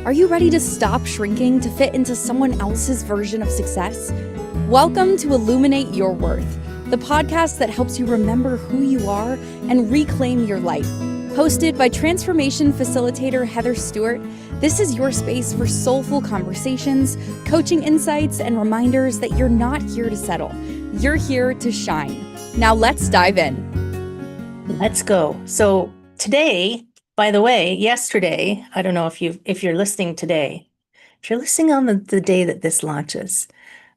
Are you ready to stop shrinking to fit into someone else's version of success? Welcome to Illuminate Your Worth, the podcast that helps you remember who you are and reclaim your life. Hosted by transformation facilitator Heather Stewart, this is your space for soulful conversations, coaching insights, and reminders that you're not here to settle. You're here to shine. Now let's dive in. Let's go. So today, by the way, yesterday, I don't know if you're listening today, if you're listening on the day that this launches,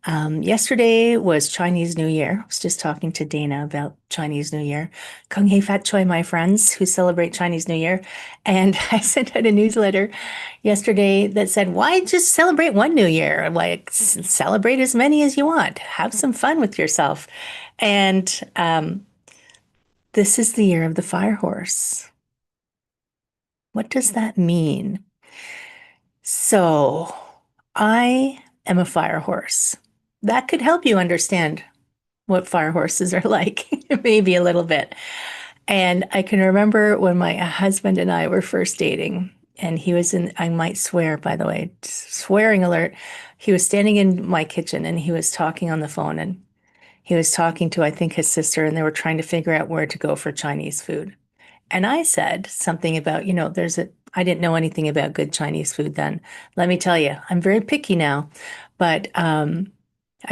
yesterday was Chinese New Year. I was just talking to Dana about Chinese New Year. Kung Hei Fat Choi, my friends who celebrate Chinese New Year. And I sent out a newsletter yesterday that said, why just celebrate one New Year? Like, celebrate as many as you want. Have some fun with yourself. And this is the year of the fire horse. What does that mean? So, I am a fire horse. That could help you understand what fire horses are like, maybe a little bit. And I can remember when my husband and I were first dating, and he was I might swear, by the way, swearing alert. He was standing in my kitchen and he was talking on the phone, and he was talking to, I think, his sister, and they were trying to figure out where to go for Chinese food. And I said something about, I didn't know anything about good Chinese food then. Let me tell you, I'm very picky now. But I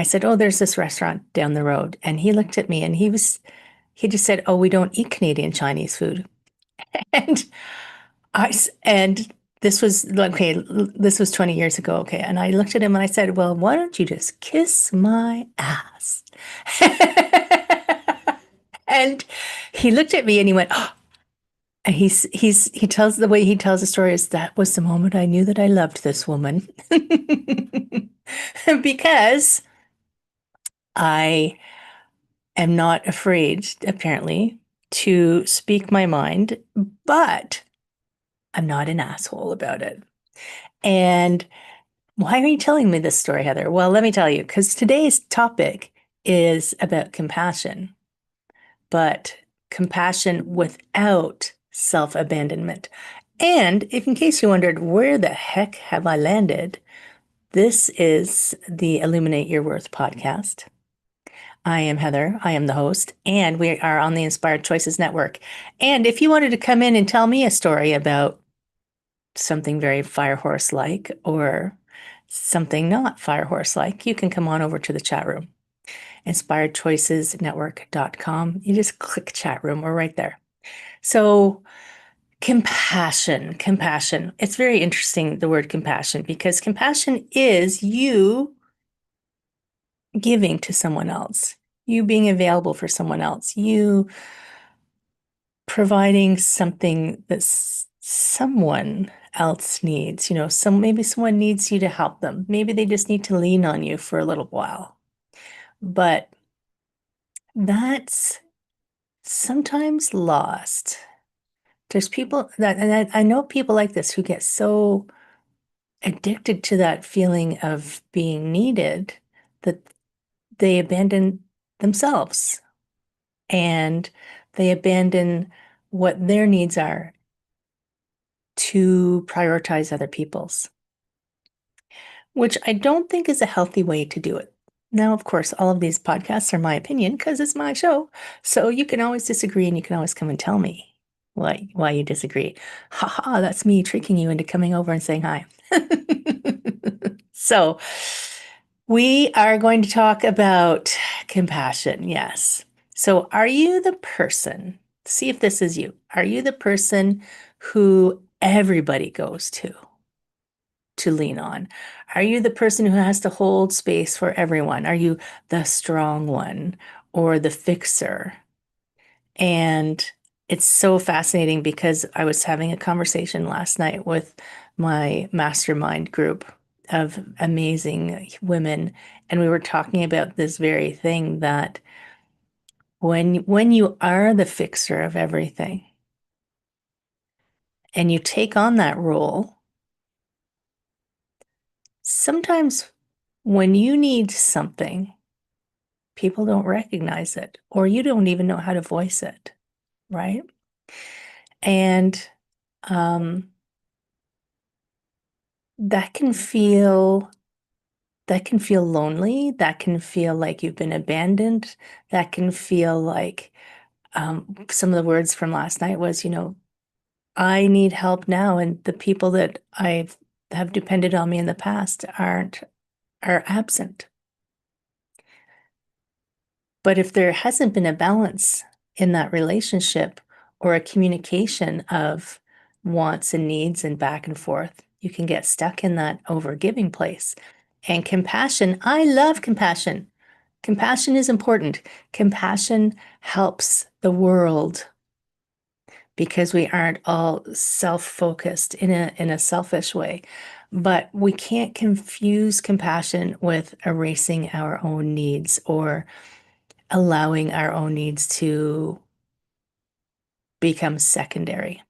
said, oh, there's this restaurant down the road. And he looked at me and he just said, oh, we don't eat Canadian Chinese food. And and this was, okay, this was 20 years ago. Okay. And I looked at him and I said, well, why don't you just kiss my ass? And he looked at me and he went, oh. And he tells the way he tells the story is that was the moment I knew that I loved this woman. Because I am not afraid, apparently, to speak my mind, but I'm not an asshole about it. And why are you telling me this story, Heather? Well, let me tell you, because today's topic is about compassion, but compassion without self-abandonment. And if in case you wondered, where the heck have I landed? This is the Illuminate Your Worth podcast. I am Heather. I am the host, and we are on the Inspired Choices Network. And if you wanted to come in and tell me a story about something very firehorse-like or something not firehorse-like, you can come on over to the chat room. InspiredChoicesNetwork.com. You just click chat room. We're right there. So compassion. It's very interesting, the word compassion, because compassion is you giving to someone else, you being available for someone else, you providing something that someone else needs. Maybe someone needs you to help them. Maybe they just need to lean on you for a little while. But that's sometimes lost. There's people and I know people like this who get so addicted to that feeling of being needed that they abandon themselves and they abandon what their needs are to prioritize other people's, which I don't think is a healthy way to do it. Now, of course, all of these podcasts are my opinion because it's my show. So you can always disagree and you can always come and tell me why you disagree. Ha, that's me tricking you into coming over and saying hi. So we are going to talk about compassion. Yes. So are you the person, see if this is you, are you the person who everybody goes to lean on? Are you the person who has to hold space for everyone? Are you the strong one or the fixer? And it's so fascinating because I was having a conversation last night with my mastermind group of amazing women, and we were talking about this very thing, that when you are the fixer of everything and you take on that role, sometimes when you need something, people don't recognize it, or you don't even know how to voice it, right? And that can feel that can feel lonely. That can feel like you've been abandoned. That can feel like some of the words from last night was, I need help now, and the people that I have depended on me in the past are absent. But if there hasn't been a balance in that relationship or a communication of wants and needs and back and forth, you can get stuck in that overgiving place. And compassion, I love compassion. Compassion is important. Compassion helps the world because we aren't all self-focused in a selfish way. But we can't confuse compassion with erasing our own needs or allowing our own needs to become secondary.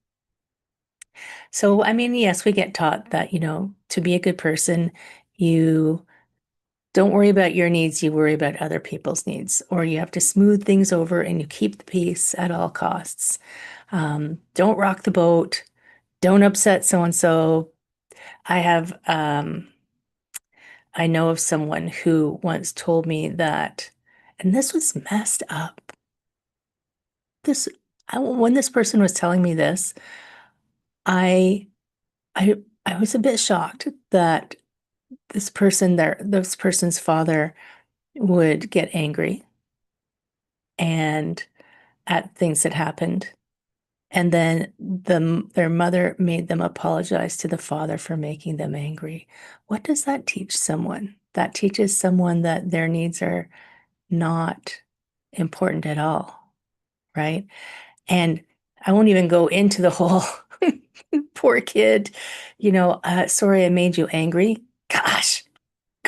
So, I mean, yes, we get taught that, to be a good person, you don't worry about your needs, you worry about other people's needs, or you have to smooth things over and you keep the peace at all costs. Don't rock the boat, don't upset so and so. I have, I know of someone who once told me that, and this was messed up. This, when this person was telling me this, I I I was a bit shocked that this person's father would get angry and at things that happened. And then their mother made them apologize to the father for making them angry. What does that teach someone? That teaches someone that their needs are not important at all, right? And I won't even go into the whole poor kid, sorry I made you angry. Gosh,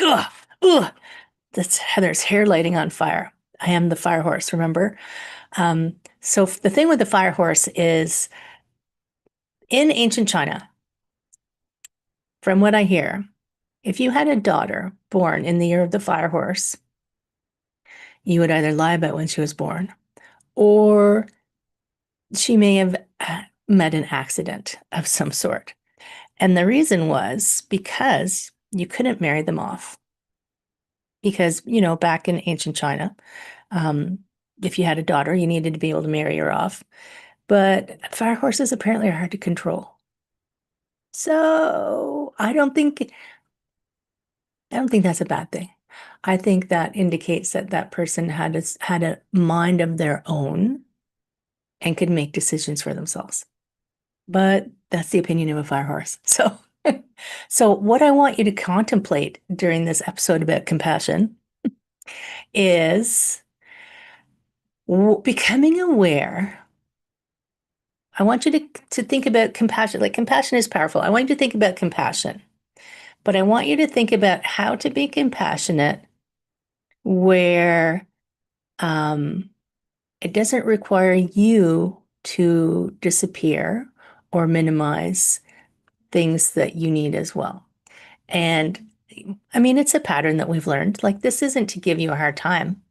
ugh, ugh, that's Heather's hair lighting on fire. I am the fire horse, remember? So the thing with the fire horse is in ancient China, from what I hear, if you had a daughter born in the year of the fire horse, you would either lie about when she was born or she may have met an accident of some sort. And the reason was because you couldn't marry them off. Because, back in ancient China, um, if you had a daughter, you needed to be able to marry her off. But fire horses apparently are hard to control. So I don't think that's a bad thing. I think that indicates that that person had a mind of their own and could make decisions for themselves. But that's the opinion of a fire horse. So what I want you to contemplate during this episode about compassion is becoming aware. I want you to think about compassion. Like compassion is powerful. I want you to think about compassion, but I want you to think about how to be compassionate where um, it doesn't require you to disappear or minimize things that you need as well. And I mean, it's a pattern that we've learned. Like, this isn't to give you a hard time,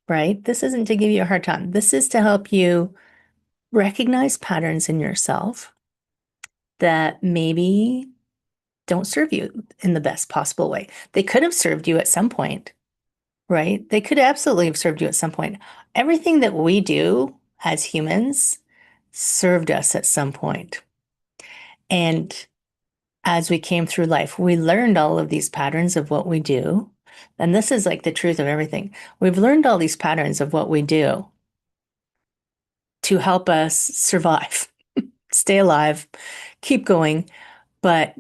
right? This isn't to give you a hard time. This is to help you recognize patterns in yourself that maybe don't serve you in the best possible way. They could have served you at some point, right? They could absolutely have served you at some point. Everything that we do as humans served us at some point. And as we came through life, we learned all of these patterns of what we do. And this is like the truth of everything. We've learned all these patterns of what we do to help us survive, stay alive, keep going. But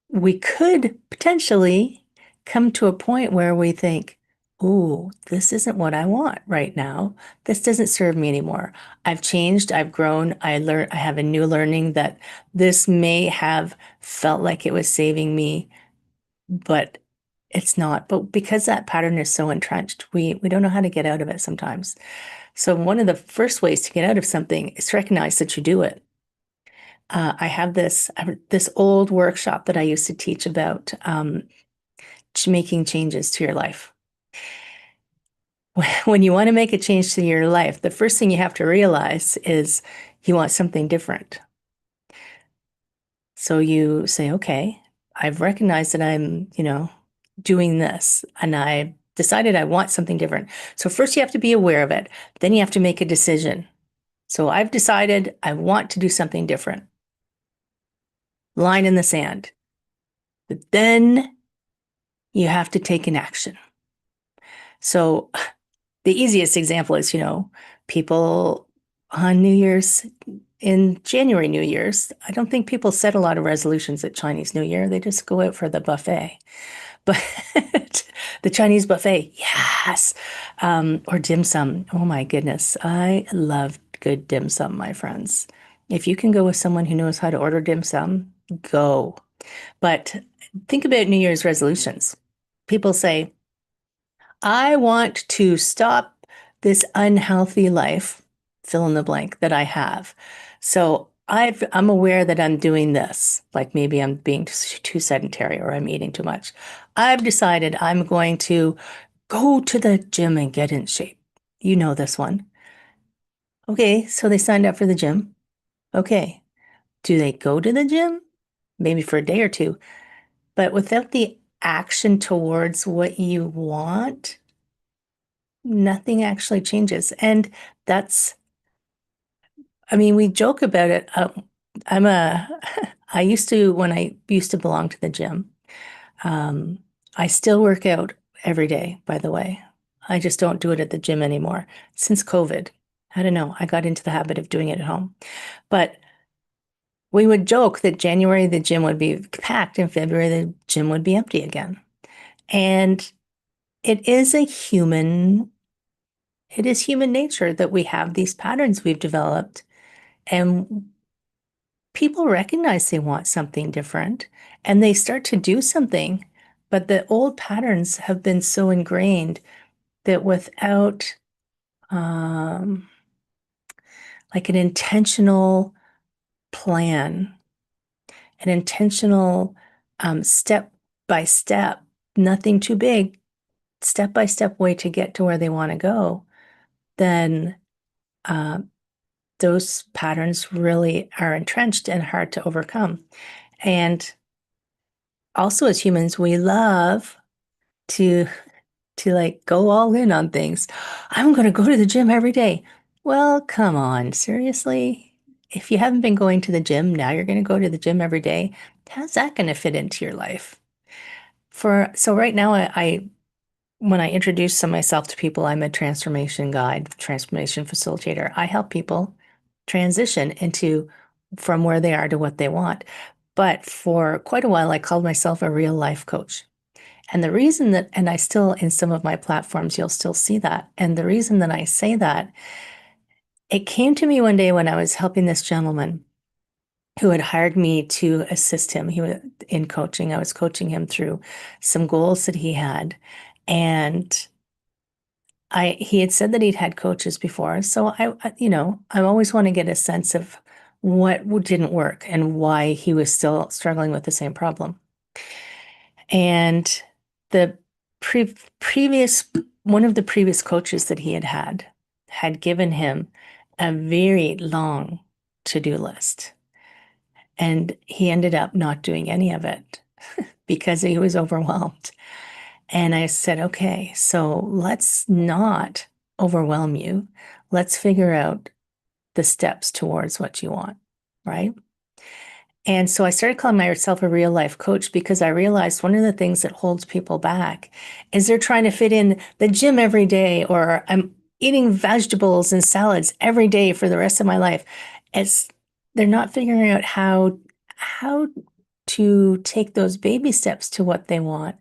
we could potentially come to a point where we think, "Ooh, this isn't what I want right now. This doesn't serve me anymore. I've changed, I've grown, I have a new learning that this may have felt like it was saving me, but it's not." But because that pattern is so entrenched, we don't know how to get out of it sometimes. So one of the first ways to get out of something is to recognize that you do it. I have this old workshop that I used to teach about making changes to your life. When you want to make a change to your life, the first thing you have to realize is you want something different. So you say, okay, I've recognized that I'm, doing this and I decided I want something different. So first you have to be aware of it. Then you have to make a decision. So I've decided I want to do something different. Line in the sand. But then you have to take an action. So the easiest example is, people on New Year's, in January New Year's, I don't think people set a lot of resolutions at Chinese New Year. They just go out for the buffet. But the Chinese buffet, yes. Or dim sum. Oh my goodness. I love good dim sum, my friends. If you can go with someone who knows how to order dim sum, go. But think about New Year's resolutions. People say, I want to stop this unhealthy life, fill in the blank, that I have. So I'm aware that I'm doing this, like maybe I'm being too sedentary or I'm eating too much. I've decided I'm going to go to the gym and get in shape. You know this one. Okay, so they signed up for the gym. Okay, do they go to the gym? Maybe for a day or two, but without the action towards what you want, nothing actually changes. And that's, I mean, we joke about it. I'm a, I used to, when I used to belong to the gym, um, I still work out every day, by the way. I just don't do it at the gym anymore since COVID. I don't know. I got into the habit of doing it at home. But we would joke that January the gym would be packed and February the gym would be empty again. And it is a human it is human nature that we have these patterns we've developed, and people recognize they want something different and they start to do something, but the old patterns have been so ingrained that without um, like an intentional plan, an intentional step by step, nothing too big, step by step way to get to where they want to go, then uh, those patterns really are entrenched and hard to overcome. And also as humans, we love to like go all in on things. I'm going to go to the gym every day. Well, come on, seriously? If you haven't been going to the gym, now you're going to go to the gym every day. How's that going to fit into your life? So right now I when I introduce myself to people, I'm a transformation guide, transformation facilitator. I help people transition into from where they are to what they want. But for quite a while, I called myself a real life coach. And the reason that, and I still, in some of my platforms, you'll still see that. And the reason that I say that, it came to me one day when I was helping this gentleman who had hired me to assist him. He was in coaching. I was coaching him through some goals that he had. And he had said that he'd had coaches before. So I always want to get a sense of what didn't work and why he was still struggling with the same problem. And the previous, one of the previous coaches that he had given him a very long to-do list. And he ended up not doing any of it because he was overwhelmed. And I said, okay, so let's not overwhelm you. Let's figure out the steps towards what you want, right? And so I started calling myself a real life coach because I realized one of the things that holds people back is they're trying to fit in the gym every day, or I'm eating vegetables and salads every day for the rest of my life. It's they're not figuring out how to take those baby steps to what they want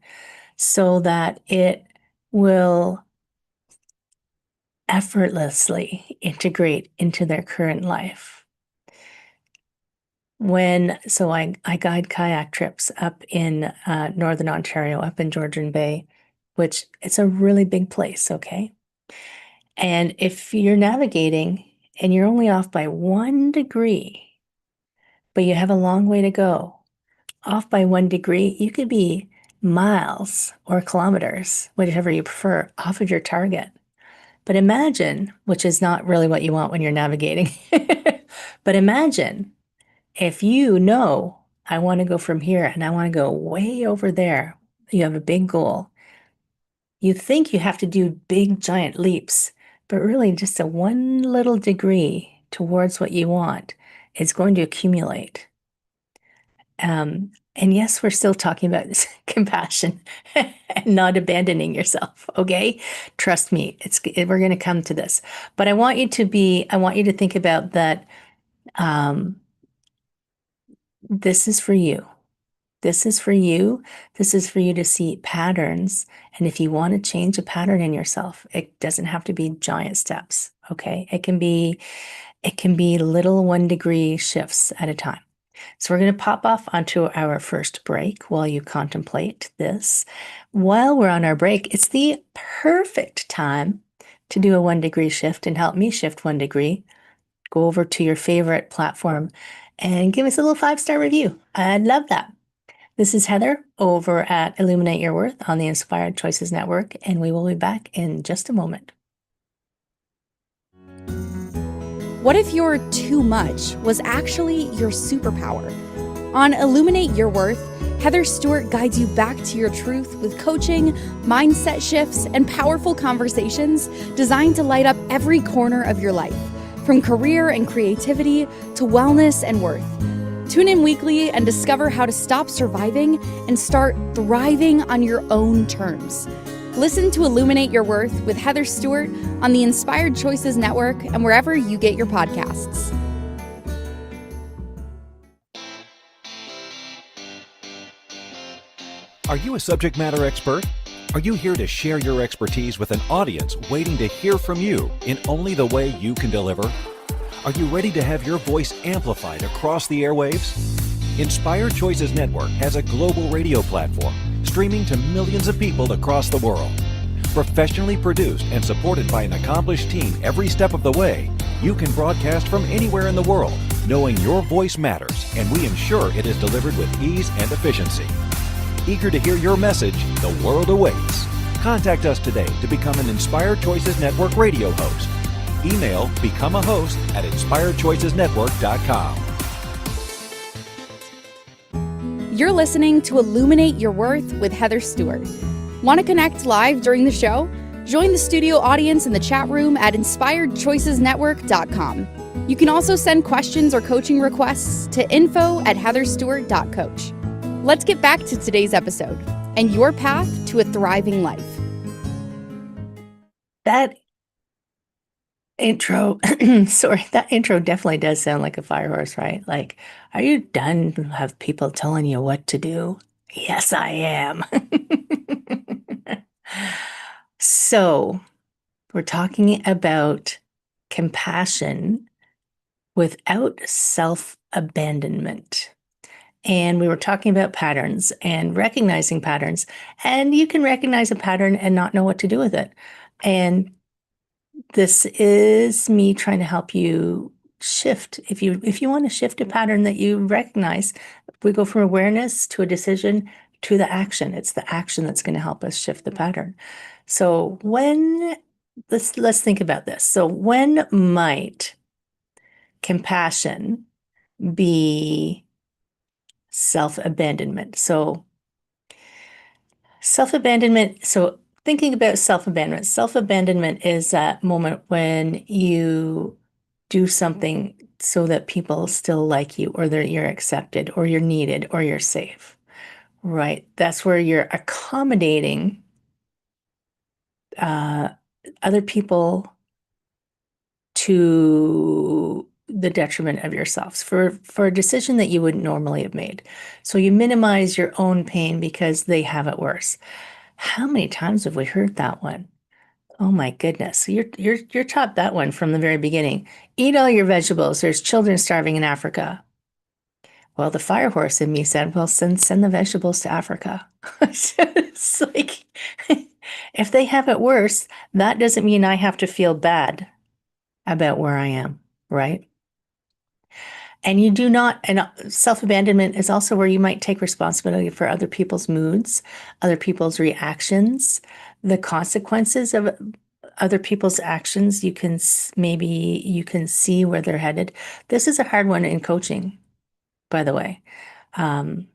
so that it will effortlessly integrate into their current life. I guide kayak trips up in Northern Ontario, up in Georgian Bay, which it's a really big place, okay? And if you're navigating and you're only off by 1 degree, but you have a long way to go, off by 1 degree, you could be miles or kilometers, whatever you prefer, off of your target. But imagine, which is not really what you want when you're navigating, but imagine if you know I want to go from here and I want to go way over there. You have a big goal. You think you have to do big, giant leaps, but really just a one little degree towards what you want is going to accumulate. And yes, we're still talking about this compassion and not abandoning yourself. Okay. Trust me, we're going to come to this, but I want you to think about that. Um, this is for you. This is for you. This is for you to see patterns. And if you want to change a pattern in yourself, it doesn't have to be giant steps. Okay. It can be little 1 degree shifts at a time. So we're going to pop off onto our first break while you contemplate this. While we're on our break, it's the perfect time to do a 1 degree shift and help me shift 1 degree. Go over to your favorite platform and give us a little 5-star review. I'd love that. This is Heather over at Illuminate Your Worth on the Inspired Choices Network, and we will be back in just a moment. What if your too much was actually your superpower? On Illuminate Your Worth, Heather Stewart guides you back to your truth with coaching, mindset shifts, and powerful conversations designed to light up every corner of your life, from career and creativity to wellness and worth. Tune in weekly and discover how to stop surviving and start thriving on your own terms. Listen to Illuminate Your Worth with Heather Stewart on the Inspired Choices Network and wherever you get your podcasts. Are you a subject matter expert? Are you here to share your expertise with an audience waiting to hear from you in only the way you can deliver? Are you ready to have your voice amplified across the airwaves? Inspired Choices Network has a global radio platform streaming to millions of people across the world. Professionally produced and supported by an accomplished team every step of the way, you can broadcast from anywhere in the world, knowing your voice matters, and we ensure it is delivered with ease and efficiency. Eager to hear your message, the world awaits. Contact us today to become an Inspired Choices Network radio host. Email become a host at inspiredchoicesnetwork.com. You're listening to Illuminate Your Worth with Heather Stewart. Want to connect live during the show? Join the studio audience in the chat room at inspiredchoicesnetwork.com. You can also send questions or coaching requests to info@heatherstewart.coach. Let's get back to today's episode and your path to a thriving life. That intro, that intro definitely does sound like a fire horse, right? Like, are you done to have people telling you what to do? Yes, I am. So, we're talking about compassion without self-abandonment. And we were talking about patterns and recognizing patterns. And you can recognize a pattern and not know what to do with it. And this is me trying to help you shift. If you want to shift a pattern that you recognize, we go from awareness to a decision to the action. It's the action that's going to help us shift the pattern. So let's think about this. So when might compassion be self-abandonment? So thinking about self-abandonment is that moment when you do something so that people still like you, or that you're accepted, or you're needed, or you're safe, right? That's where you're accommodating other people to the detriment of yourselves for a decision that you wouldn't normally have made. So you minimize your own pain because they have it worse. How many times have we heard that one? Oh my goodness. You're taught that one from the very beginning. Eat all your vegetables. There's children starving in Africa. Well, the fire horse in me said, well, send the vegetables to Africa. It's like, if they have it worse, that doesn't mean I have to feel bad about where I am, right? And you do not, and self-abandonment is also where you might take responsibility for other people's moods, other people's reactions, the consequences of other people's actions. Maybe you can see where they're headed. This is a hard one in coaching, by the way. Um,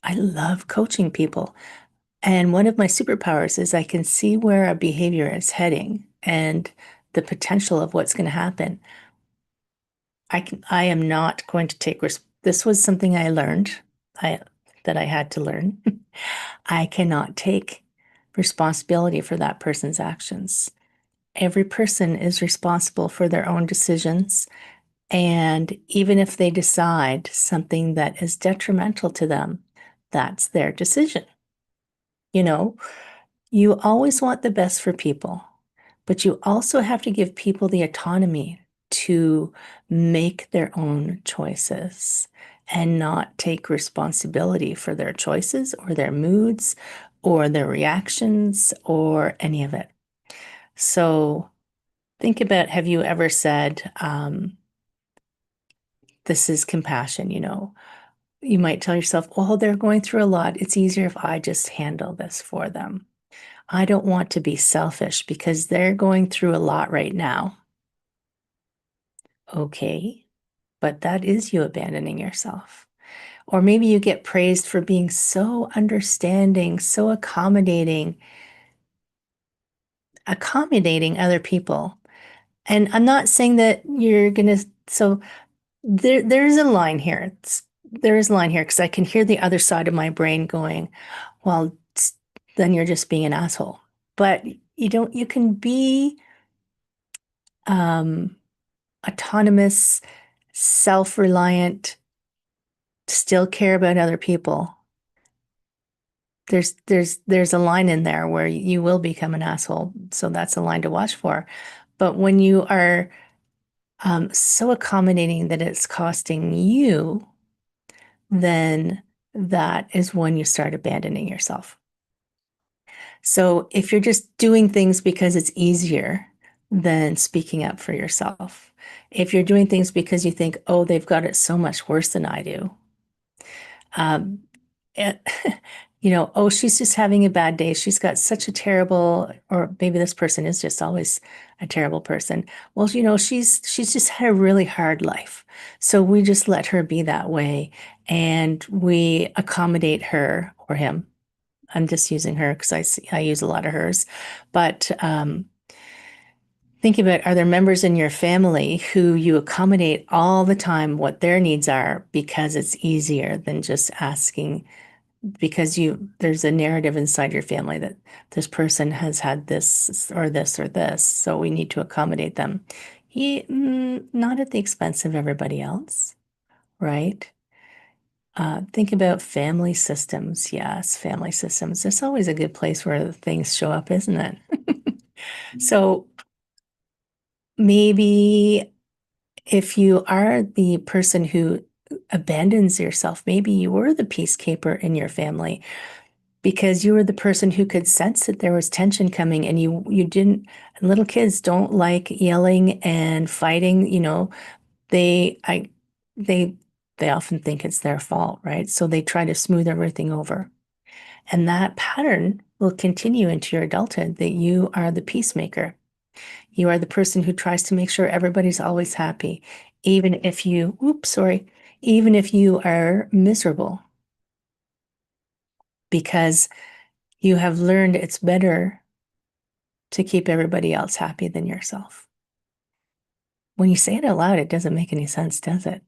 I love coaching people. And one of my superpowers is I can see where a behavior is heading and the potential of what's going to happen. I am not going to take this was something I learned I that I had to learn. I cannot take responsibility for that person's actions. Every person is responsible for their own decisions. And even if they decide something that is detrimental to them, that's their decision. You know, you always want the best for people, but you also have to give people the autonomy to make their own choices and not take responsibility for their choices or their moods or their reactions or any of it. So think about, have you ever said, this is compassion, you might tell yourself, oh, they're going through a lot. It's easier if I just handle this for them. I don't want to be selfish because they're going through a lot right now. Okay, but that is you abandoning yourself. Or maybe you get praised for being so understanding, so accommodating other people. And I'm not saying that you're going to, so there's a line here. There is a line here because I can hear the other side of my brain going, well, then you're just being an asshole. But you can be um, autonomous, self-reliant, still care about other people. There's a line in there where you will become an asshole. So that's a line to watch for. But when you are so accommodating that it's costing you, then that is when you start abandoning yourself. So if you're just doing things because it's easier than speaking up for yourself, if you're doing things because you think, oh, they've got it so much worse than I do, um, it, oh, she's just having a bad day. She's got such a terrible, or maybe this person is just always a terrible person. Well, she's just had a really hard life. So we just let her be that way and we accommodate her or him. I'm just using her because I use a lot of hers. But think about, are there members in your family who you accommodate all the time what their needs are because it's easier than just asking, because there's a narrative inside your family that this person has had this or this or this, so we need to accommodate them. Not at the expense of everybody else, right? Think about family systems. Yes, family systems. It's always a good place where things show up, isn't it? So maybe if you are the person who abandons yourself, maybe you were the peacekeeper in your family because you were the person who could sense that there was tension coming and you didn't. Little kids don't like yelling and fighting, they I they they often think it's their fault, right? So they try to smooth everything over. And that pattern will continue into your adulthood, that you are the peacemaker. You are the person who tries to make sure everybody's always happy, even if even if you are miserable, because you have learned it's better to keep everybody else happy than yourself. When you say it out loud, it doesn't make any sense, does it?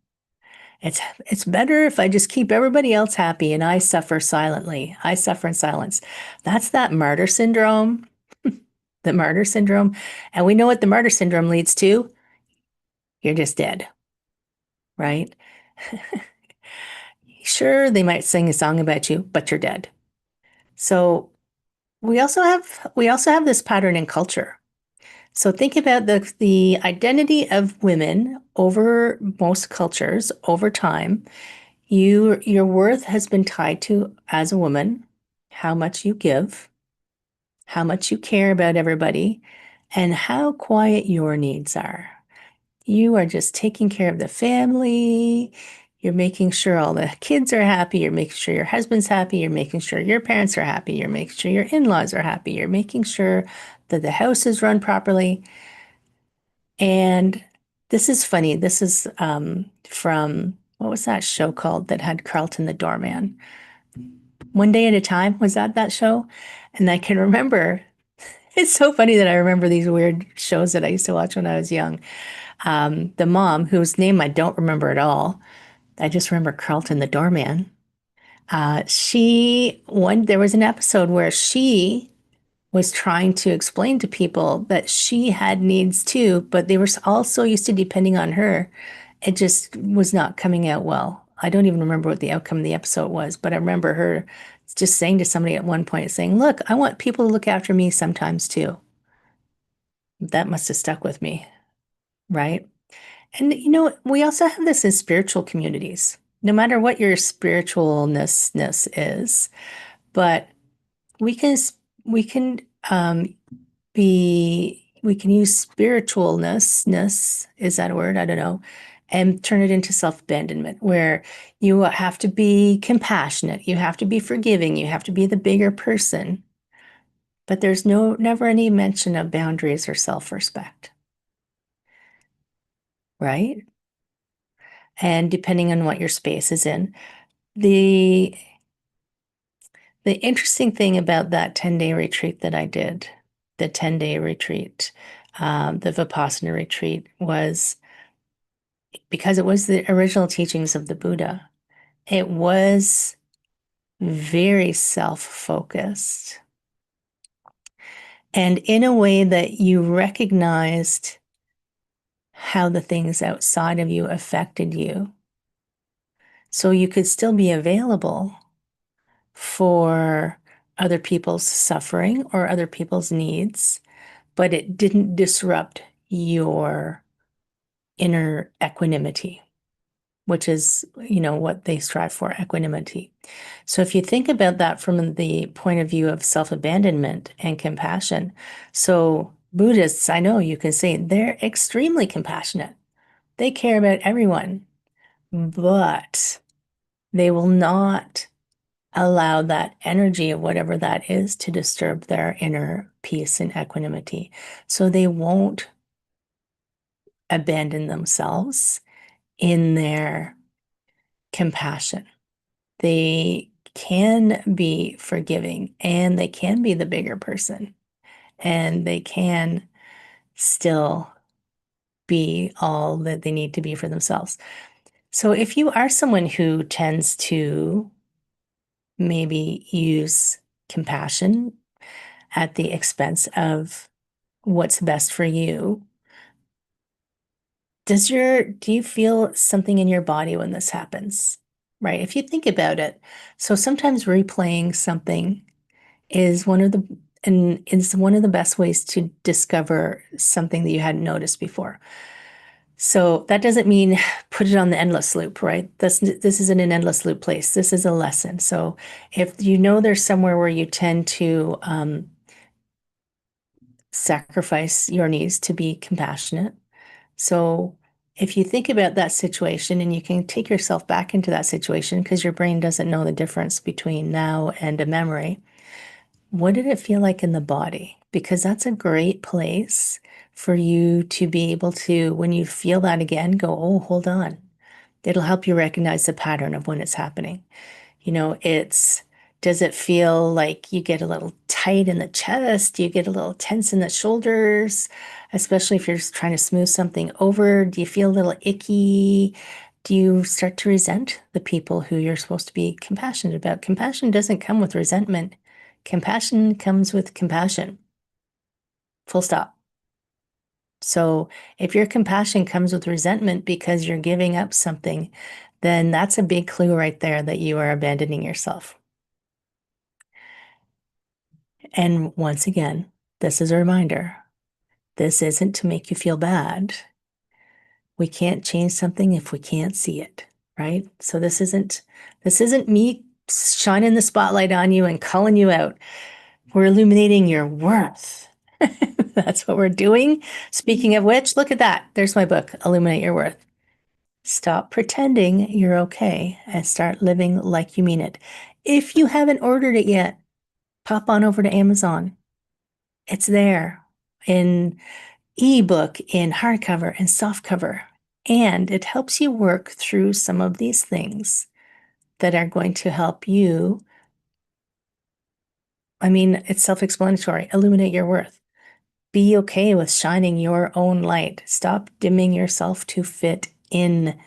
It's better if I just keep everybody else happy and I suffer silently. I suffer in silence. That's that martyr syndrome. The martyr syndrome. And we know what the martyr syndrome leads to. You're just dead, right? Sure, they might sing a song about you, but you're dead. So we also have this pattern in culture. So think about the identity of women over most cultures over time. Your worth has been tied to, as a woman, how much you give, how much you care about everybody, and how quiet your needs are. You are just taking care of the family. You're making sure all the kids are happy. You're making sure your husband's happy. You're making sure your parents are happy. You're making sure your in-laws are happy. You're making sure that the house is run properly. And this is funny. This is from, what was that show called that had Carlton the doorman? One Day at a Time, was that show? And I can remember, it's so funny that I remember these weird shows that I used to watch when I was young. The mom, whose name I don't remember at all, I just remember Carlton the doorman. There was an episode where she was trying to explain to people that she had needs too, but they were all so used to depending on her. It just was not coming out well. I don't even remember what the outcome of the episode was, but I remember her just saying to somebody at one point, saying, "Look, I want people to look after me sometimes too." That must have stuck with me, right? And we also have this in spiritual communities, no matter what your spiritualness is, but we can we can we can use spiritualness, is that a word? I don't know, and turn it into self-abandonment, where you have to be compassionate, you have to be forgiving, you have to be the bigger person, but there's never any mention of boundaries or self-respect, right? And depending on what your space is in, the interesting thing about that 10-day retreat that I did, the 10-day retreat, the Vipassana retreat, was because it was the original teachings of the Buddha. It was very self-focused, and in a way that you recognized how the things outside of you affected you. So you could still be available for other people's suffering or other people's needs, but it didn't disrupt your inner equanimity, which is, what they strive for, equanimity. So if you think about that from the point of view of self-abandonment and compassion, so Buddhists, I know you can say they're extremely compassionate. They care about everyone, but they will not allow that energy of whatever that is to disturb their inner peace and equanimity. So they won't abandon themselves in their compassion. They can be forgiving and they can be the bigger person and they can still be all that they need to be for themselves. So if you are someone who tends to maybe use compassion at the expense of what's best for you, do you feel something in your body when this happens? Right? If you think about it, so sometimes replaying something is one of the best ways to discover something that you hadn't noticed before. So that doesn't mean put it on the endless loop, right? This isn't an endless loop place. This is a lesson. So if you know there's somewhere where you tend to sacrifice your needs to be compassionate. So if you think about that situation and you can take yourself back into that situation because your brain doesn't know the difference between now and a memory, what did it feel like in the body? Because that's a great place for you to be able to, when you feel that again, go, oh, hold on. It'll help you recognize the pattern of when it's happening. Does it feel like you get a little tight in the chest? Do you get a little tense in the shoulders? Especially if you're trying to smooth something over. Do you feel a little icky? Do you start to resent the people who you're supposed to be compassionate about? Compassion doesn't come with resentment. Compassion comes with compassion. Full stop. So if your compassion comes with resentment because you're giving up something, then that's a big clue right there that you are abandoning yourself. And once again, this is a reminder. This isn't to make you feel bad. We can't change something if we can't see it, right? So this isn't me shining the spotlight on you and calling you out. We're illuminating your worth. That's what we're doing. Speaking of which, look at that. There's my book, Illuminate Your Worth. Stop pretending you're okay and start living like you mean it. If you haven't ordered it yet, pop on over to Amazon. It's there in ebook, in hardcover, and softcover. And it helps you work through some of these things that are going to help you. I mean, it's self-explanatory. Illuminate your worth. Be okay with shining your own light. Stop dimming yourself to fit in.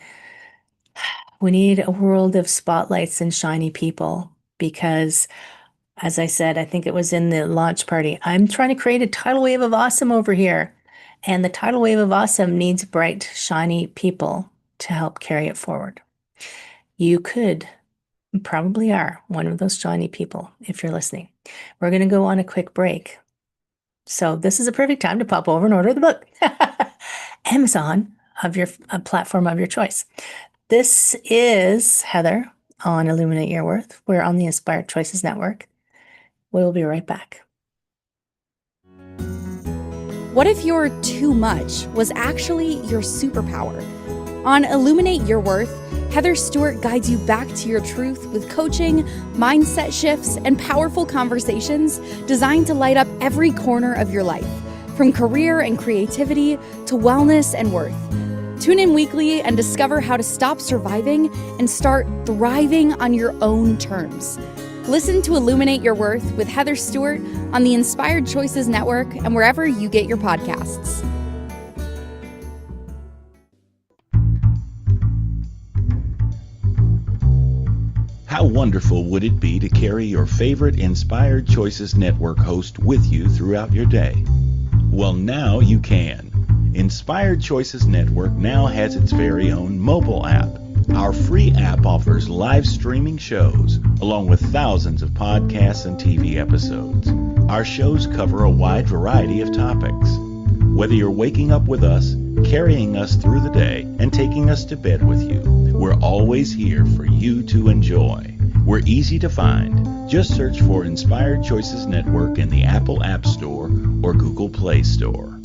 We need a world of spotlights and shiny people because, as I said, I think it was in the launch party, I'm trying to create a tidal wave of awesome over here. And the tidal wave of awesome needs bright, shiny people to help carry it forward. You probably are one of those shiny people if you're listening. We're going to go on a quick break. So this is a perfect time to pop over and order the book. Amazon of your platform of your choice. This is Heather on Illuminate Your Worth. We're on the Inspired Choices Network. We'll be right back. What if your too much was actually your superpower? On Illuminate Your Worth, Heather Stewart guides you back to your truth with coaching, mindset shifts, and powerful conversations designed to light up every corner of your life, from career and creativity to wellness and worth. Tune in weekly and discover how to stop surviving and start thriving on your own terms. Listen to Illuminate Your Worth with Heather Stewart on the Inspired Choices Network and wherever you get your podcasts. How wonderful would it be to carry your favorite Inspired Choices Network host with you throughout your day? Well, now you can. Inspired Choices Network now has its very own mobile app. Our free app offers live streaming shows, along with thousands of podcasts and TV episodes. Our shows cover a wide variety of topics. Whether you're waking up with us, carrying us through the day, and taking us to bed with you, we're always here for you to enjoy. We're easy to find. Just search for Inspired Choices Network in the Apple App Store or Google Play Store.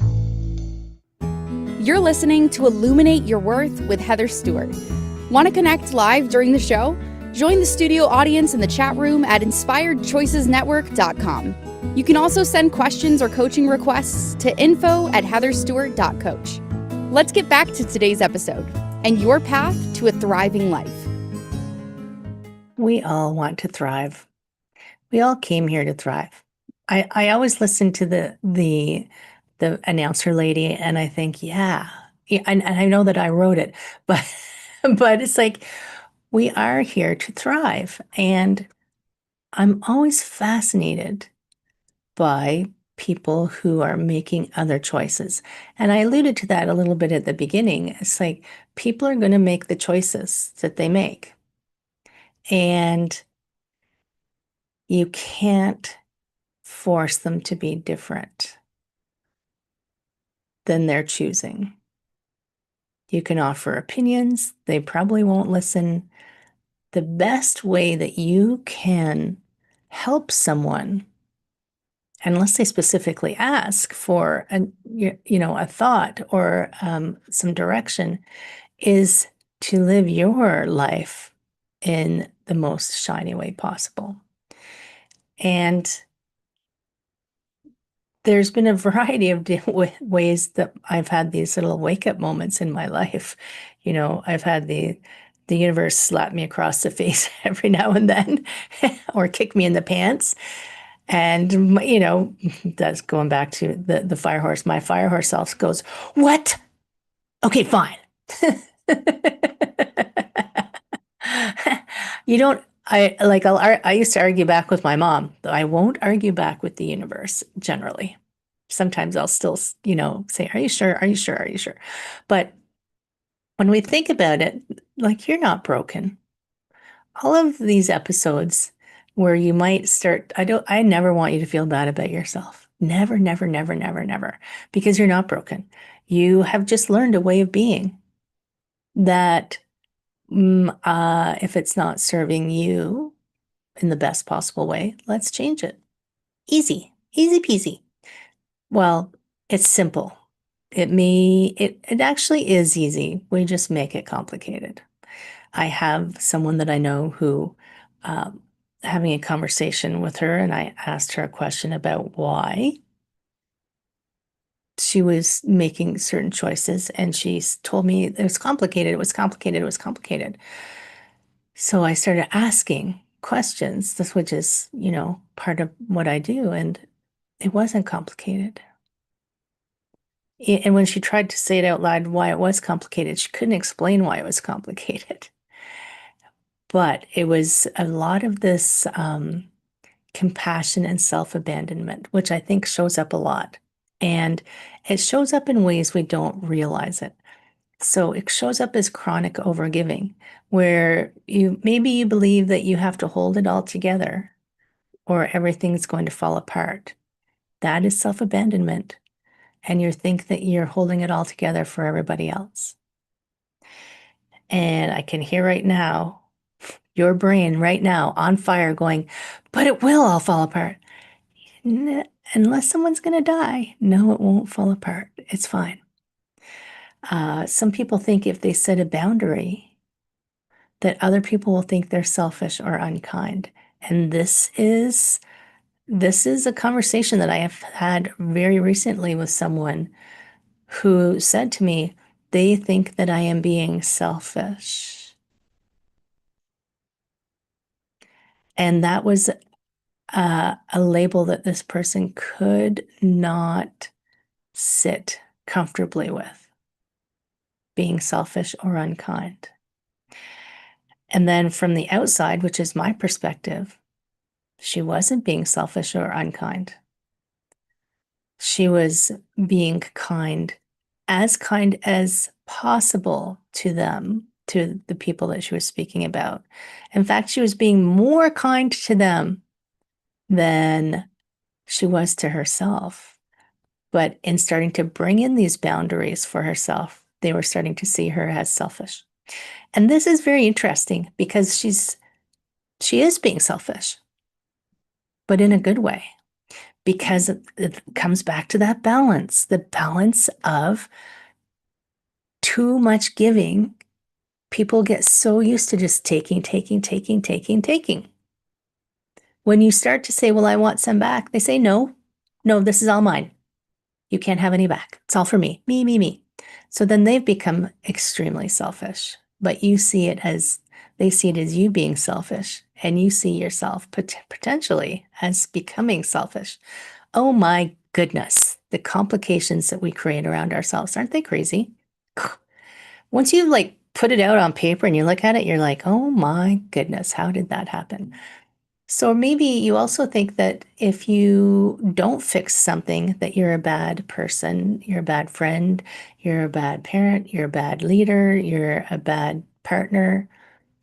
You're listening to Illuminate Your Worth with Heather Stewart. Want to connect live during the show? Join the studio audience in the chat room at inspiredchoicesnetwork.com. You can also send questions or coaching requests to info@heatherstewart.coach. Let's get back to today's episode and your path to a thriving life. We all want to thrive. We all came here to thrive. I always listen to the announcer lady and I think, yeah, and I know that I wrote it, but but it's like we are here to thrive. And I'm always fascinated by people who are making other choices. And I alluded to that a little bit at the beginning. It's like people are going to make the choices that they make. And you can't force them to be different than they're choosing. You can offer opinions. They probably won't listen. The best way that you can help someone, unless they specifically ask for a thought or some direction, is to live your life in the most shiny way possible. And there's been a variety of ways that I've had these little wake-up moments in my life. I've had the universe slap me across the face every now and then or kick me in the pants. And, that's going back to the fire horse. My fire horse self goes, "What? Okay, fine." You don't, I used to argue back with my mom. I won't argue back with the universe generally. Sometimes I'll still, say, "Are you sure? Are you sure? Are you sure?" But when we think about it, like, you're not broken. All of these episodes where you might start, I never want you to feel bad about yourself. Never, never, never, never, never, because you're not broken. You have just learned a way of being that if it's not serving you in the best possible way, let's change it. Easy peasy. Well, it's simple. It actually is easy. We just make it complicated. I have someone that I know who, having a conversation with her, and I asked her a question about why she was making certain choices, and she told me it was complicated, it was complicated, it was complicated. So I started asking questions, this which is, part of what I do, and it wasn't complicated. And when she tried to say it out loud why it was complicated, she couldn't explain why it was complicated. But it was a lot of this compassion and self-abandonment, which I think shows up a lot. And it shows up in ways we don't realize it. So it shows up as chronic overgiving, where maybe you believe that you have to hold it all together or everything's going to fall apart. That is self-abandonment. And you think that you're holding it all together for everybody else. And I can hear right now, your brain right now on fire going, but it will all fall apart. Unless someone's going to die, no, it won't fall apart. It's fine. Some people think if they set a boundary, that other people will think they're selfish or unkind. And this is a conversation that I have had very recently with someone who said to me, they think that I am being selfish. And that was a label that this person could not sit comfortably with, being selfish or unkind. And then from the outside, which is my perspective, she wasn't being selfish or unkind. She was being kind as possible to them, to the people that she was speaking about. In fact, she was being more kind to them than she was to herself. But in starting to bring in these boundaries for herself, they were starting to see her as selfish. And this is very interesting because she is being selfish, but in a good way, because it comes back to that balance, the balance of too much giving. People get so used to just taking. When you start to say, well, I want some back, they say, no, this is all mine. You can't have any back. It's all for me, me. So then they've become extremely selfish, but they see it as you being selfish, and you see yourself potentially as becoming selfish. Oh my goodness, the complications that we create around ourselves, aren't they crazy? Once you put it out on paper and you look at it, you're like, oh my goodness, how did that happen? So maybe you also think that if you don't fix something, that you're a bad person, you're a bad friend, you're a bad parent, you're a bad leader, you're a bad partner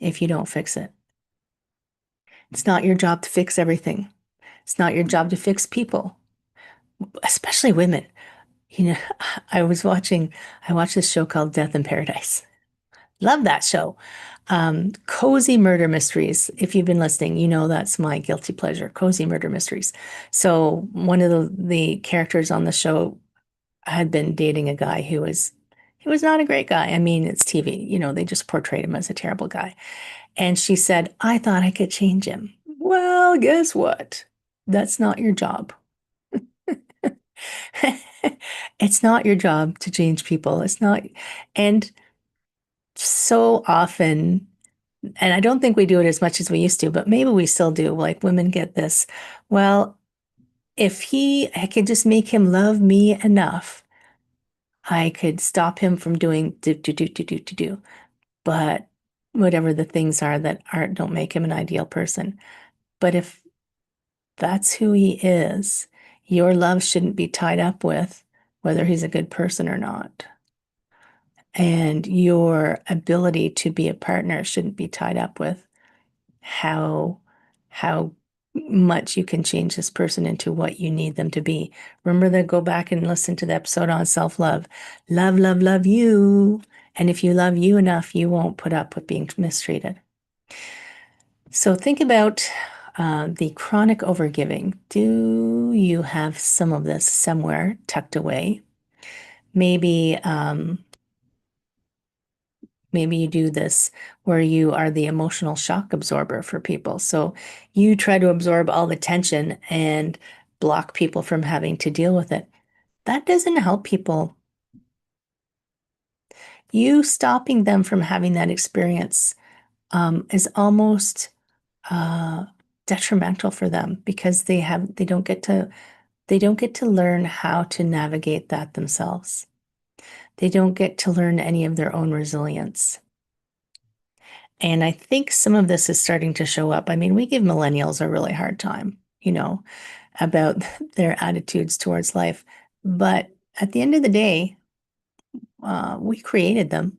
if you don't fix it. It's not your job to fix everything. It's not your job to fix people, especially women. I watched this show called Death in Paradise. Love that show. Cozy murder mysteries. If you've been listening, that's my guilty pleasure, cozy murder mysteries. So one of the characters on the show had been dating a guy he was not a great guy. I mean, it's TV, they just portrayed him as a terrible guy. And she said, I thought I could change him. Well, guess what? That's not your job. It's not your job to change people. It's not. And so often, and I don't think we do it as much as we used to, but maybe we still do. Like women get this, well, if I could just make him love me enough, I could stop him from doing do. But whatever the things are that don't make him an ideal person. But if that's who he is, your love shouldn't be tied up with whether he's a good person or not. And your ability to be a partner shouldn't be tied up with how much you can change this person into what you need them to be. Remember to go back and listen to the episode on self-love. Love you. And if you love you enough, you won't put up with being mistreated. So think about the chronic overgiving. Do you have some of this somewhere tucked away? Maybe you do this where you are the emotional shock absorber for people. So you try to absorb all the tension and block people from having to deal with it. that doesn't help people. You stopping them from having that experience is almost uh, detrimental for them because they don't get to learn how to navigate that themselves. They don't get to learn any of their own resilience. And I think some of this is starting to show up. I mean, we give millennials a really hard time, about their attitudes towards life. But at the end of the day, we created them.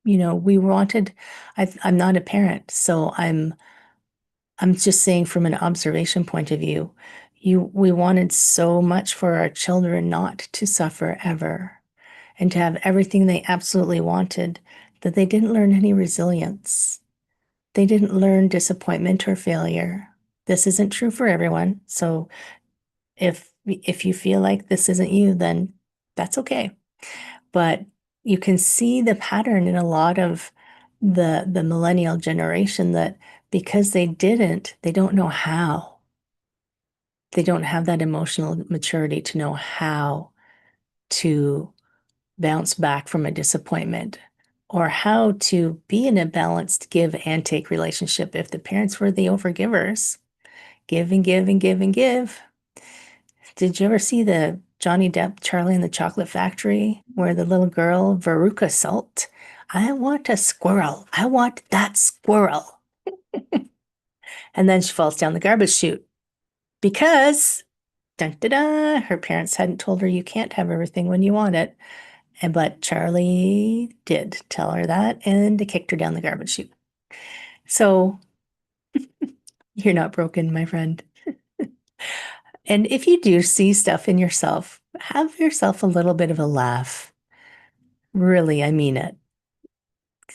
We wanted, I'm not a parent, so I'm just saying from an observation point of view, we wanted so much for our children not to suffer ever and to have everything they absolutely wanted that they didn't learn any resilience. They didn't learn disappointment or failure. This isn't true for everyone. So if you feel like this isn't you, then that's okay. But you can see the pattern in a lot of the millennial generation that because they don't know how. They don't have that emotional maturity to know how to bounce back from a disappointment or how to be in a balanced give and take relationship. If the parents were the overgivers, give and give and give and give. Did you ever see the Johnny Depp Charlie and the Chocolate Factory where the little girl, Veruca Salt, I want a squirrel. I want that squirrel. And then she falls down the garbage chute because dun, da, da, her parents hadn't told her you can't have everything when you want it. But Charlie did tell her that and they kicked her down the garbage chute. So you're not broken, my friend. And if you do see stuff in yourself, have yourself a little bit of a laugh. Really, I mean it.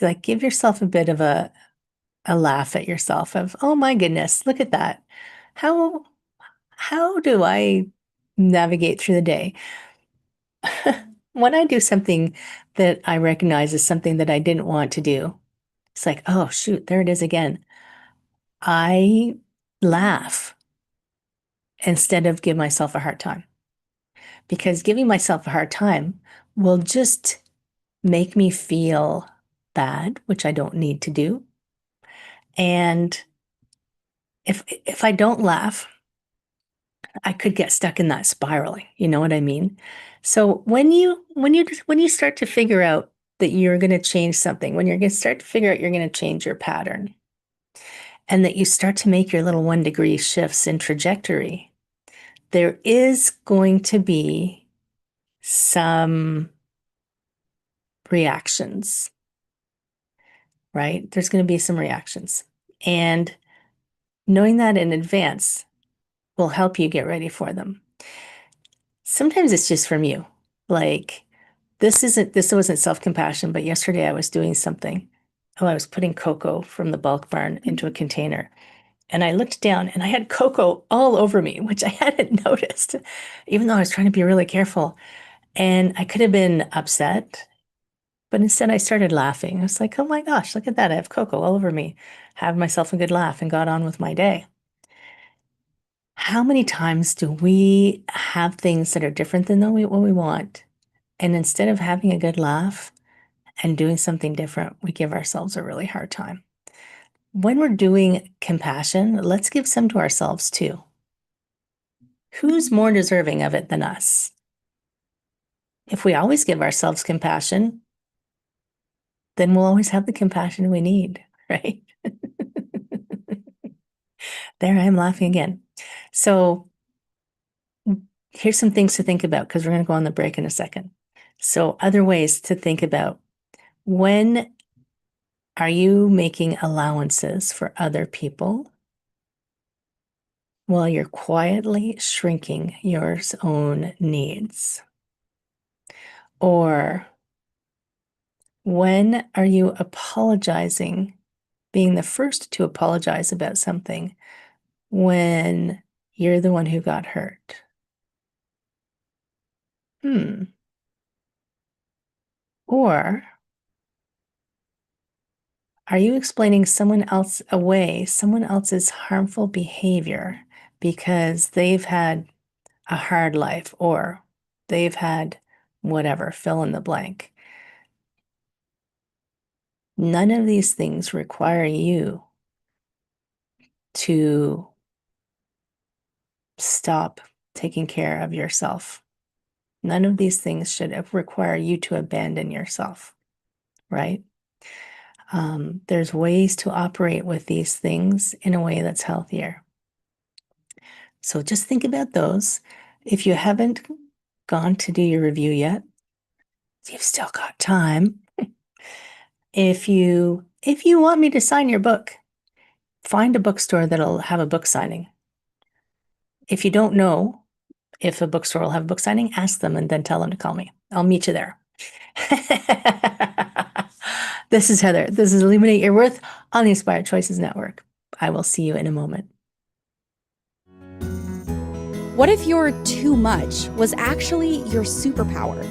Like give yourself a bit of a laugh at yourself of, oh my goodness, look at that. How how do I navigate through the day? When I do something that I recognize as something that I didn't want to do, it's like, oh shoot, there it is again. I laugh instead of give myself a hard time because giving myself a hard time will just make me feel bad, which I don't need to do. And if I don't laugh, I could get stuck in that spiraling. You know what I mean? So when you start to figure out that you're going to change something, when you're going to start to figure out you're going to change your pattern, and that you start to make your little 1 degree shifts in trajectory, there is going to be some reactions, right? There's going to be some reactions. And knowing that in advance will help you get ready for them. Sometimes it's just from you. Like this wasn't self-compassion, but yesterday I was doing something. Oh, I was putting cocoa from the bulk barn into a container. And I looked down and I had cocoa all over me, which I hadn't noticed, even though I was trying to be really careful. And I could have been upset, but instead I started laughing. I was like, oh my gosh, look at that. I have cocoa all over me. Had myself a good laugh and got on with my day. How many times do we have things that are different than what we want? And instead of having a good laugh and doing something different, we give ourselves a really hard time. When we're doing compassion, let's give some to ourselves too. Who's more deserving of it than us? If we always give ourselves compassion, then we'll always have the compassion we need, right? There I am laughing again. So here's some things to think about because we're going to go on the break in a second. So other ways to think about: when are you making allowances for other people while you're quietly shrinking your own needs? Or when are you apologizing, being the first to apologize about something when you're the one who got hurt? Or are you explaining someone else away, someone else's harmful behavior because they've had a hard life, or they've had whatever, fill in the blank. None of these things require you to stop taking care of yourself. None of these things should require you to abandon yourself, right? There's ways to operate with these things in a way that's healthier. So just think about those. If you haven't gone to do your review yet, you've still got time. If you want me to sign your book, find a bookstore that'll have a book signing. If you don't know if a bookstore will have a book signing, ask them and then tell them to call me. I'll meet you there. This is Heather. This is Illuminate Your Worth on the Inspired Choices Network. I will see you in a moment. What if your too much was actually your superpower?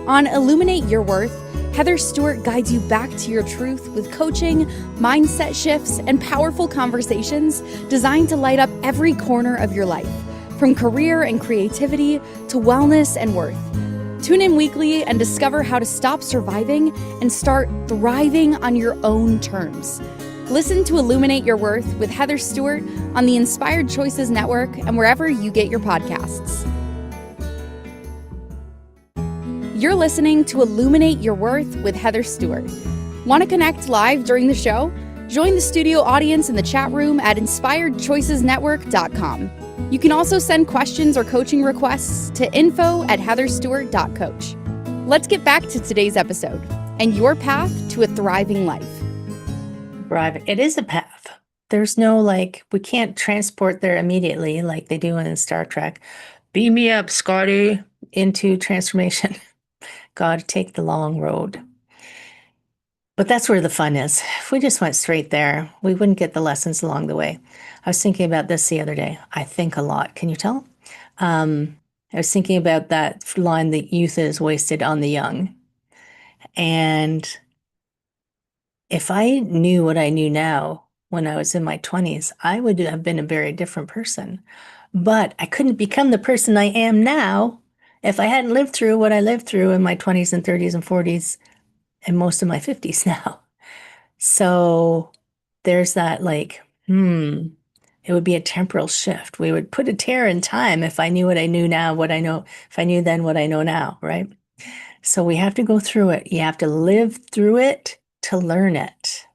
On Illuminate Your Worth, Heather Stewart guides you back to your truth with coaching, mindset shifts, and powerful conversations designed to light up every corner of your life, from career and creativity to wellness and worth. Tune in weekly and discover how to stop surviving and start thriving on your own terms. Listen to Illuminate Your Worth with Heather Stewart on the Inspired Choices Network and wherever you get your podcasts. You're listening to Illuminate Your Worth with Heather Stewart. Want to connect live during the show? Join the studio audience in the chat room at inspiredchoicesnetwork.com. You can also send questions or coaching requests to info@heatherstewart.coach. Let's get back to today's episode and your path to a thriving life. Thriving. It is a path. There's no we can't transport there immediately like they do in Star Trek. Beam me up, Scotty, into transformation. Got to take the long road. But that's where the fun is. If we just went straight there, we wouldn't get the lessons along the way. I was thinking about this the other day. I think a lot. Can you tell? I was thinking about that line, "The youth is wasted on the young." And if I knew what I knew now when I was in my 20s, I would have been a very different person. But I couldn't become the person I am now if I hadn't lived through what I lived through in my 20s and 30s and 40s and most of my 50s now. So there's that it would be a temporal shift. We would put a tear in time if I knew what I knew now, what I know, if I knew then what I know now, right? So we have to go through it. You have to live through it to learn it.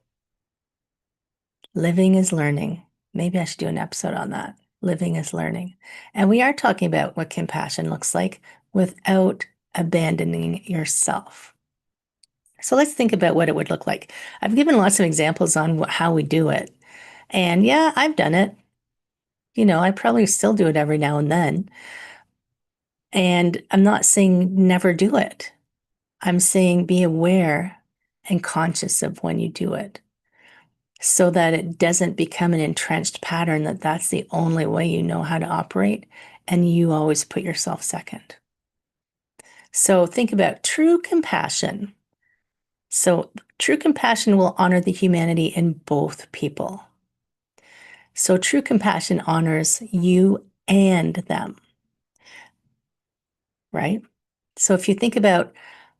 Living is learning. Maybe I should do an episode on that. Living is learning. And we are talking about what compassion looks like without abandoning yourself. So let's think about what it would look like. I've given lots of examples on how we do it. And yeah, I've done it. I probably still do it every now and then. And I'm not saying never do it. I'm saying be aware and conscious of when you do it so that it doesn't become an entrenched pattern that's the only way you know how to operate and you always put yourself second. So think about true compassion. So true compassion will honor the humanity in both people. So true compassion honors you and them, right? So if you think about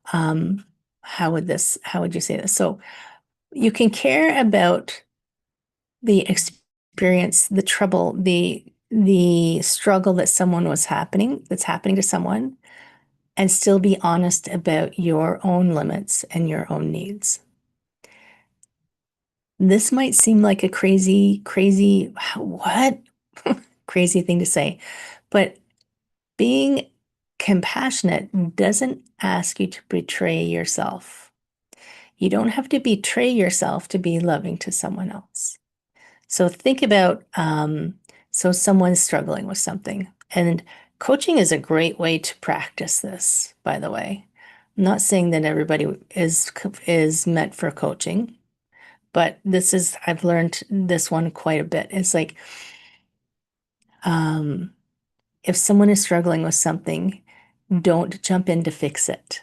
how would you say this? So you can care about the experience, the trouble, the struggle that's happening to someone, and still be honest about your own limits and your own needs. This might seem like a crazy what? Crazy thing to say, but being compassionate doesn't ask you to betray yourself. You don't have to betray yourself to be loving to someone else. So think about, so someone's struggling with something, and coaching is a great way to practice this, by the way. I'm not saying that everybody is meant for coaching, but I've learned this one quite a bit. It's like, if someone is struggling with something, don't jump in to fix it.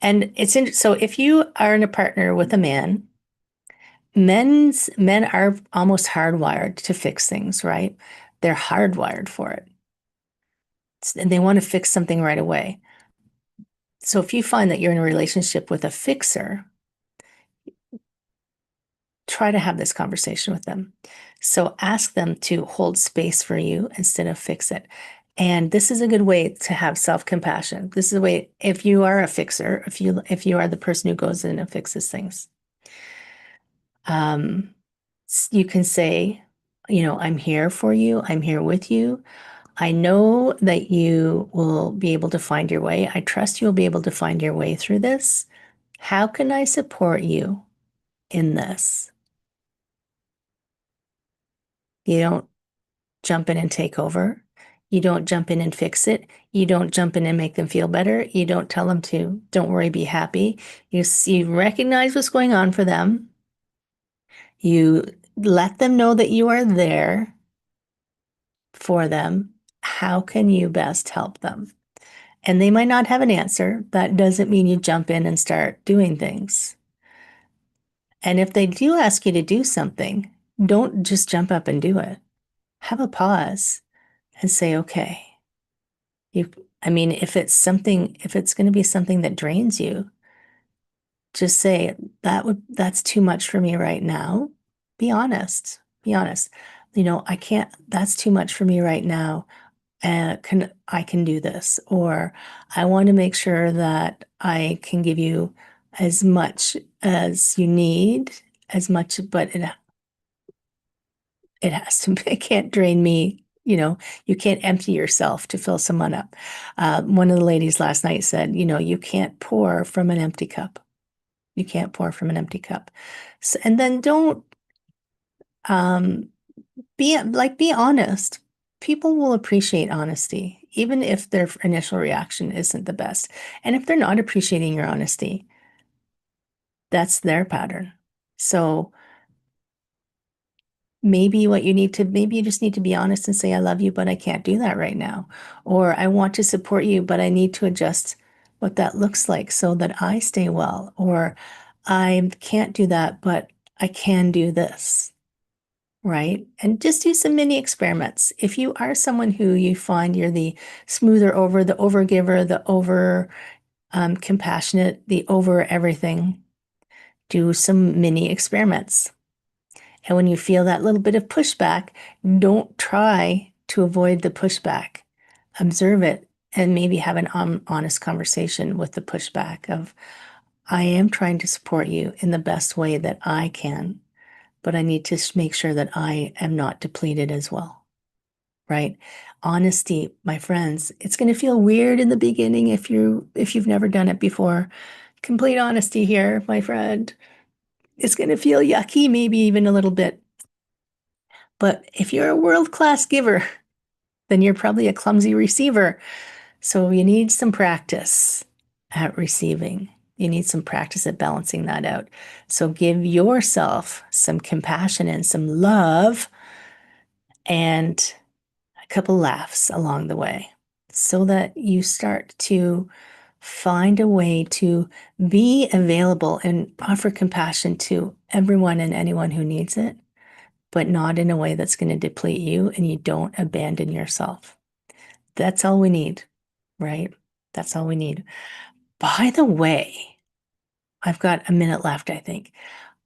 And so if you are in a partner with a man, Men are almost hardwired to fix things, right? They're hardwired for it. And they want to fix something right away. So if you find that you're in a relationship with a fixer, try to have this conversation with them. So ask them to hold space for you instead of fix it. And this is a good way to have self-compassion. This is a way, if you are a fixer, if you are the person who goes in and fixes things, you can say, I'm here for you. I'm here with you. I know that you will be able to find your way. I trust you'll be able to find your way through this. How can I support you in this? You don't jump in and take over. You don't jump in and fix it. You don't jump in and make them feel better. You don't tell them to, don't worry, be happy. You recognize what's going on for them. You let them know that you are there for them. How can you best help them? And they might not have an answer. That doesn't mean you jump in and start doing things. And if they do ask you to do something, don't just jump up and do it. Have a pause and say, okay. If it's going to be something that drains you, just say that's too much for me right now. Be honest. I can't, that's too much for me right now. And I can do this, or I want to make sure that I can give you as much as you need, but it has to, it can't drain me. You can't empty yourself to fill someone up. One of the ladies last night said, you can't pour from an empty cup. You can't pour from an empty cup. So, and then don't be honest. People will appreciate honesty, even if their initial reaction isn't the best. And if they're not appreciating your honesty, that's their pattern. So maybe you just need to be honest and say, I love you, but I can't do that right now. Or I want to support you, but I need to adjust what that looks like so that I stay well. Or I can't do that, but I can do this. Right? And just do some mini experiments. If you are someone who you find you're the smoother over, the overgiver, the over compassionate, the over everything, do some mini experiments. And when you feel that little bit of pushback, don't try to avoid the pushback. Observe it and maybe have an honest conversation with the pushback of, I am trying to support you in the best way that I can, but I need to make sure that I am not depleted as well, right? Honesty, my friends, it's going to feel weird in the beginning if you've never done it before. Complete honesty here, my friend. It's going to feel yucky, maybe even a little bit. But if you're a world-class giver, then you're probably a clumsy receiver. So you need some practice at receiving. You need some practice at balancing that out. So give yourself some compassion and some love and a couple laughs along the way so that you start to find a way to be available and offer compassion to everyone and anyone who needs it, but not in a way that's going to deplete you and you don't abandon yourself. That's all we need, right? That's all we need. By the way, I've got a minute left, I think.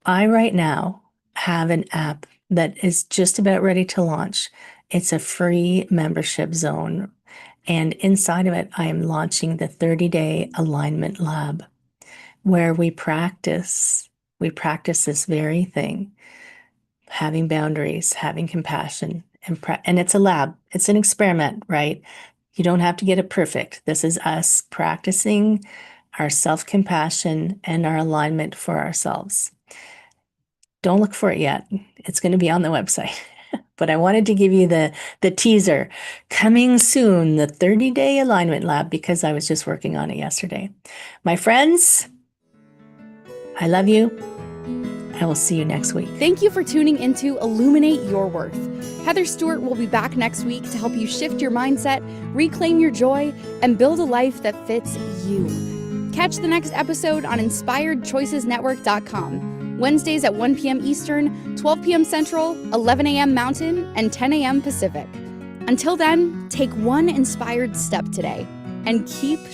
I right now have an app that is just about ready to launch. It's a free membership zone. And inside of it, I am launching the 30-day alignment lab where we practice this very thing, having boundaries, having compassion, and it's a lab. It's an experiment, right? You don't have to get it perfect. This is us practicing our self-compassion and our alignment for ourselves. Don't look for it yet. It's going to be on the website. But I wanted to give you the teaser. Coming soon, the 30-day alignment lab, because I was just working on it yesterday. My friends, I love you. I will see you next week. Thank you for tuning into Illuminate Your Worth. Heather Stewart will be back next week to help you shift your mindset, reclaim your joy, and build a life that fits you. Catch the next episode on InspiredChoicesNetwork.com. Wednesdays at 1 p.m. Eastern, 12 p.m. Central, 11 a.m. Mountain, and 10 a.m. Pacific. Until then, take one inspired step today and keep